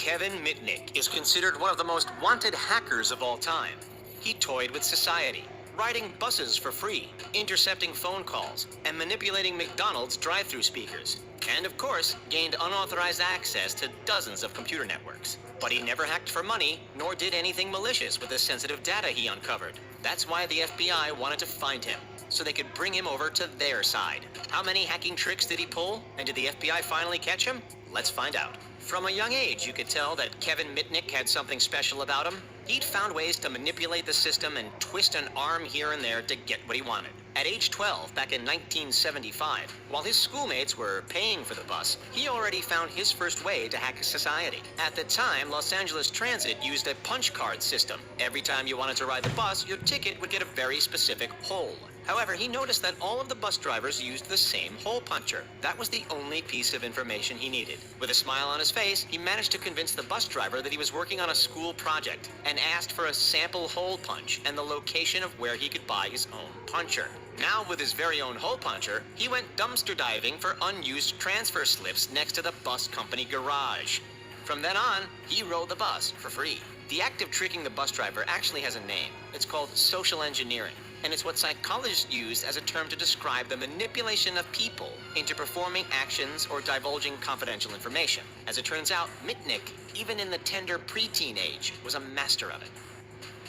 Kevin Mitnick is considered one of the most wanted hackers of all time. He toyed with society, riding buses for free, intercepting phone calls, and manipulating McDonald's drive-thru speakers. And of course, gained unauthorized access to dozens of computer networks. But he never hacked for money, nor did anything malicious with the sensitive data he uncovered. That's why the FBI wanted to find him, so they could bring him over to their side. How many hacking tricks did he pull? And did the FBI finally catch him? Let's find out. From a young age, you could tell that Kevin Mitnick had something special about him. He'd found ways to manipulate the system and twist an arm here and there to get what he wanted. At age 12, back in 1975, while his schoolmates were paying for the bus, he already found his first way to hack society. At the time, Los Angeles Transit used a punch card system. Every time you wanted to ride the bus, your ticket would get a very specific hole. However, he noticed that all of the bus drivers used the same hole puncher. That was the only piece of information he needed. With a smile on his face, he managed to convince the bus driver that he was working on a school project and asked for a sample hole punch and the location of where he could buy his own puncher. Now, with his very own hole puncher, he went dumpster diving for unused transfer slips next to the bus company garage. From then on, he rode the bus for free. The act of tricking the bus driver actually has a name. It's called social engineering, and it's what psychologists use as a term to describe the manipulation of people into performing actions or divulging confidential information. As it turns out, Mitnick, even in the tender preteen age, was a master of it.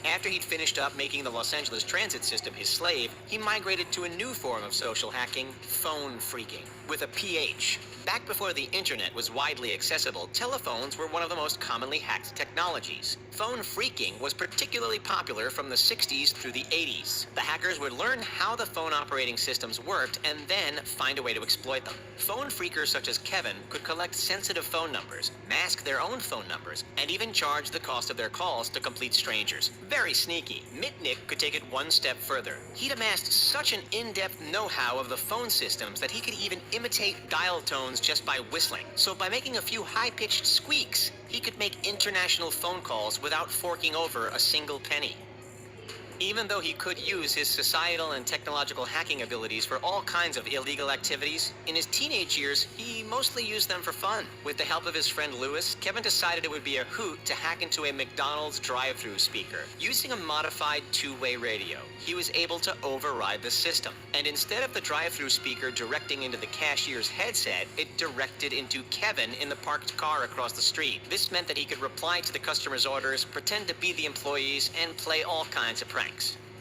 After he'd finished up making the Los Angeles Transit system his slave, he migrated to a new form of social hacking, phone phreaking, with a PH. Back before the internet was widely accessible, telephones were one of the most commonly hacked technologies. Phone phreaking was particularly popular from the 60s through the 80s. The hackers would learn how the phone operating systems worked and then find a way to exploit them. Phone phreakers such as Kevin could collect sensitive phone numbers, mask their own phone numbers, and even charge the cost of their calls to complete strangers. Very sneaky. Mitnick could take it one step further. He'd amassed such an in-depth know-how of the phone systems that he could even imitate dial tones just by whistling. So by making a few high-pitched squeaks, he could make international phone calls without forking over a single penny. Even though he could use his societal and technological hacking abilities for all kinds of illegal activities, in his teenage years, he mostly used them for fun. With the help of his friend Lewis, Kevin decided it would be a hoot to hack into a McDonald's drive-thru speaker. Using a modified two-way radio, he was able to override the system. And instead of the drive-thru speaker directing into the cashier's headset, it directed into Kevin in the parked car across the street. This meant that he could reply to the customer's orders, pretend to be the employees, and play all kinds of pranks.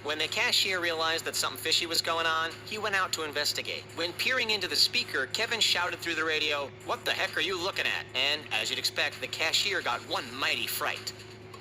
When the cashier realized that something fishy was going on, he went out to investigate. When peering into the speaker, Kevin shouted through the radio, "What the heck are you looking at?" And, as you'd expect, the cashier got one mighty fright.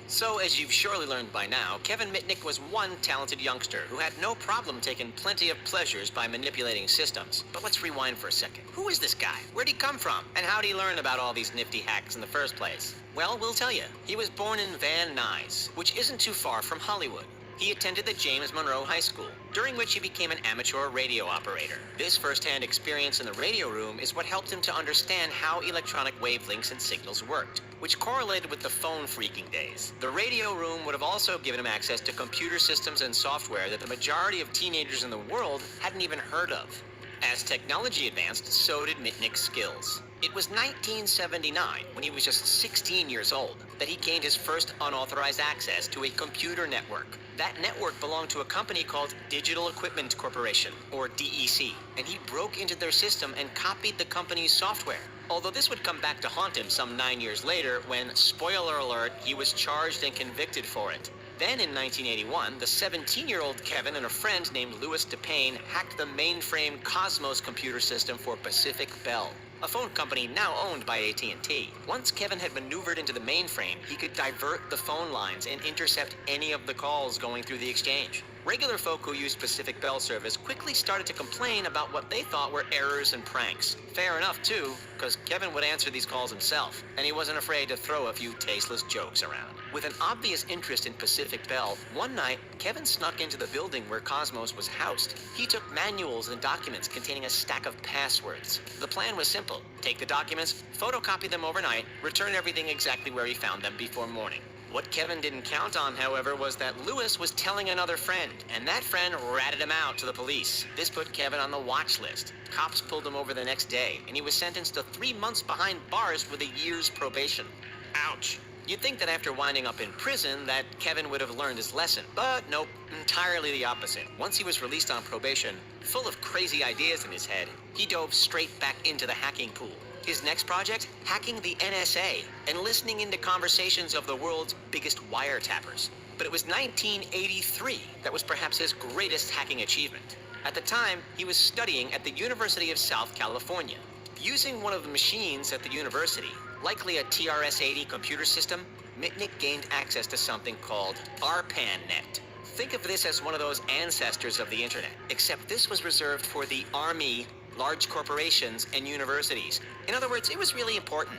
So, as you've surely learned by now, Kevin Mitnick was one talented youngster who had no problem taking plenty of pleasures by manipulating systems. But let's rewind for a second. Who is this guy? Where'd he come from? And how'd he learn about all these nifty hacks in the first place? Well, we'll tell you. He was born in Van Nuys, which isn't too far from Hollywood. He attended the James Monroe High School, during which he became an amateur radio operator. This first-hand experience in the radio room is what helped him to understand how electronic wavelengths and signals worked, which correlated with the phone phreaking days. The radio room would have also given him access to computer systems and software that the majority of teenagers in the world hadn't even heard of. As technology advanced, so did Mitnick's skills. It was 1979, when he was just 16 years old, that he gained his first unauthorized access to a computer network. That network belonged to a company called Digital Equipment Corporation, or DEC, and he broke into their system and copied the company's software. Although this would come back to haunt him some 9 years later when, spoiler alert, he was charged and convicted for it. Then in 1981, the 17-year-old Kevin and a friend named Louis DePayne hacked the mainframe Cosmos computer system for Pacific Bell, a phone company now owned by AT&T. Once Kevin had maneuvered into the mainframe, he could divert the phone lines and intercept any of the calls going through the exchange. Regular folk who used Pacific Bell service quickly started to complain about what they thought were errors and pranks. Fair enough, too, because Kevin would answer these calls himself, and he wasn't afraid to throw a few tasteless jokes around. With an obvious interest in Pacific Bell, one night, Kevin snuck into the building where Cosmos was housed. He took manuals and documents containing a stack of passwords. The plan was simple. Take the documents, photocopy them overnight, return everything exactly where he found them before morning. What Kevin didn't count on, however, was that Louis was telling another friend, and that friend ratted him out to the police. This put Kevin on the watch list. Cops pulled him over the next day, and he was sentenced to 3 months behind bars with a year's probation. Ouch. You'd think that after winding up in prison that Kevin would have learned his lesson, but nope, entirely the opposite. Once he was released on probation, full of crazy ideas in his head, he dove straight back into the hacking pool. His next project? Hacking the NSA and listening into conversations of the world's biggest wiretappers. But it was 1983 that was perhaps his greatest hacking achievement. At the time, he was studying at the University of South California. Using one of the machines at the university, likely a TRS-80 computer system, Mitnick gained access to something called ARPANET. Think of this as one of those ancestors of the internet, except this was reserved for the army, large corporations, and universities. In other words, it was really important.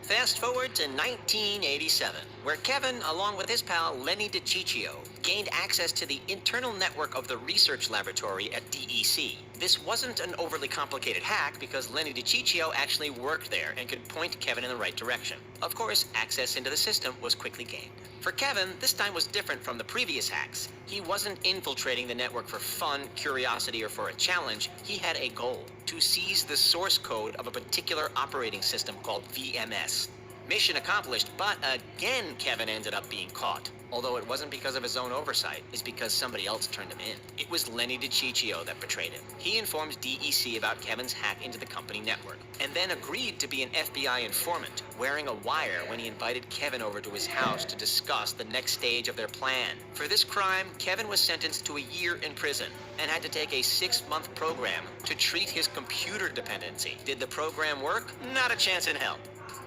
Fast forward to 1987, where Kevin, along with his pal Lenny DiCiccio, gained access to the internal network of the research laboratory at DEC. This wasn't an overly complicated hack because Lenny DiCiccio actually worked there and could point Kevin in the right direction. Of course, access into the system was quickly gained. For Kevin, this time was different from the previous hacks. He wasn't infiltrating the network for fun, curiosity, or for a challenge. He had a goal: to seize the source code of a particular operating system called VMS. Mission accomplished, but again Kevin ended up being caught. Although it wasn't because of his own oversight, it's because somebody else turned him in. It was Lenny DiCiccio that betrayed him. He informed DEC about Kevin's hack into the company network, and then agreed to be an FBI informant, wearing a wire when he invited Kevin over to his house to discuss the next stage of their plan. For this crime, Kevin was sentenced to a year in prison and had to take a 6-month program to treat his computer dependency. Did the program work? Not a chance in hell.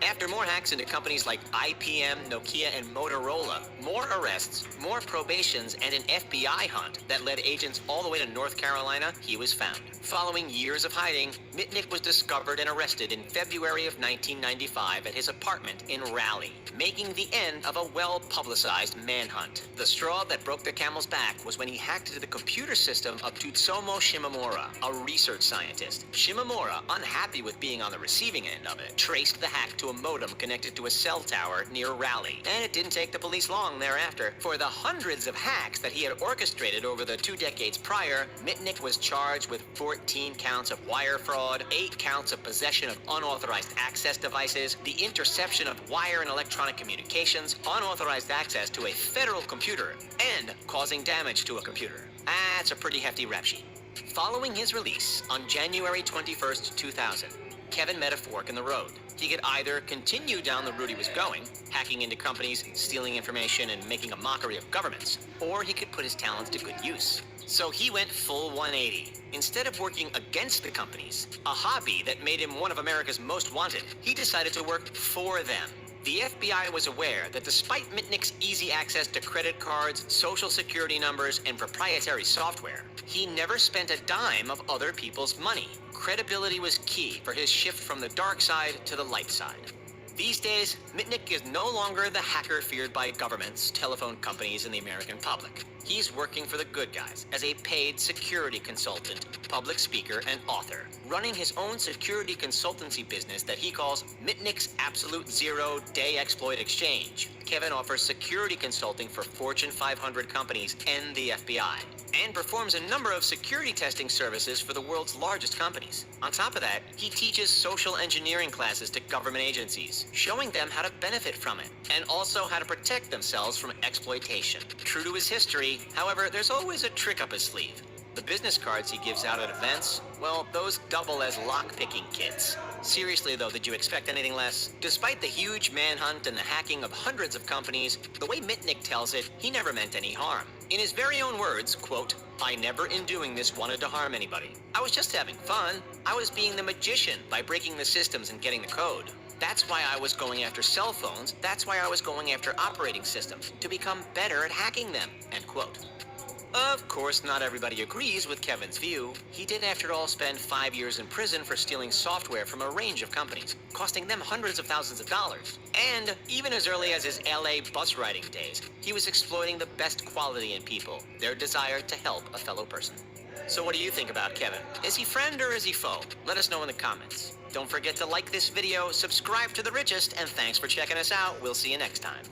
After more hacks into companies like IBM, Nokia, and Motorola, more arrests, more probations, and an FBI hunt that led agents all the way to North Carolina, he was found. Following years of hiding, Mitnick was discovered and arrested in February of 1995 at his apartment in Raleigh, making the end of a well-publicized manhunt. The straw that broke the camel's back was when he hacked into the computer system of Tutsumo Shimomura, a research scientist. Shimomura, unhappy with being on the receiving end of it, traced the hack to a modem connected to a cell tower near Raleigh. And it didn't take the police long thereafter. For the hundreds of hacks that he had orchestrated over the 2 decades prior, Mitnick was charged with 14 counts of wire fraud, 8 counts of possession of unauthorized access devices, the interception of wire and electronic communications, unauthorized access to a federal computer, and causing damage to a computer. That's a pretty hefty rap sheet. Following his release on January 21st, 2000, Kevin met a fork in the road. He could either continue down the route he was going, hacking into companies, stealing information, and making a mockery of governments, or he could put his talents to good use. So he went full 180. Instead of working against the companies, a hobby that made him one of America's most wanted, he decided to work for them. The FBI was aware that despite Mitnick's easy access to credit cards, social security numbers, and proprietary software, he never spent a dime of other people's money. Credibility was key for his shift from the dark side to the light side. These days, Mitnick is no longer the hacker feared by governments, telephone companies, and the American public. He's working for the good guys as a paid security consultant, public speaker, and author, running his own security consultancy business that he calls Mitnick's Absolute Zero Day Exploit Exchange. Kevin offers security consulting for Fortune 500 companies and the FBI, and performs a number of security testing services for the world's largest companies. On top of that, he teaches social engineering classes to government agencies, showing them how to benefit from it, and also how to protect themselves from exploitation. True to his history, however, there's always a trick up his sleeve. The business cards he gives out at events, well, those double as lock-picking kits. Seriously though, did you expect anything less? Despite the huge manhunt and the hacking of hundreds of companies, the way Mitnick tells it, he never meant any harm. In his very own words, quote, "I never in doing this wanted to harm anybody. I was just having fun. I was being the magician by breaking the systems and getting the code. That's why I was going after cell phones. That's why I was going after operating systems, to become better at hacking them," end quote. Of course, not everybody agrees with Kevin's view. He did, after all, spend 5 years in prison for stealing software from a range of companies, costing them hundreds of thousands of dollars. And even as early as his LA bus riding days, he was exploiting the best quality in people, their desire to help a fellow person. So what do you think about Kevin? Is he friend or is he foe? Let us know in the comments. Don't forget to like this video, subscribe to The Richest, and thanks for checking us out. We'll see you next time.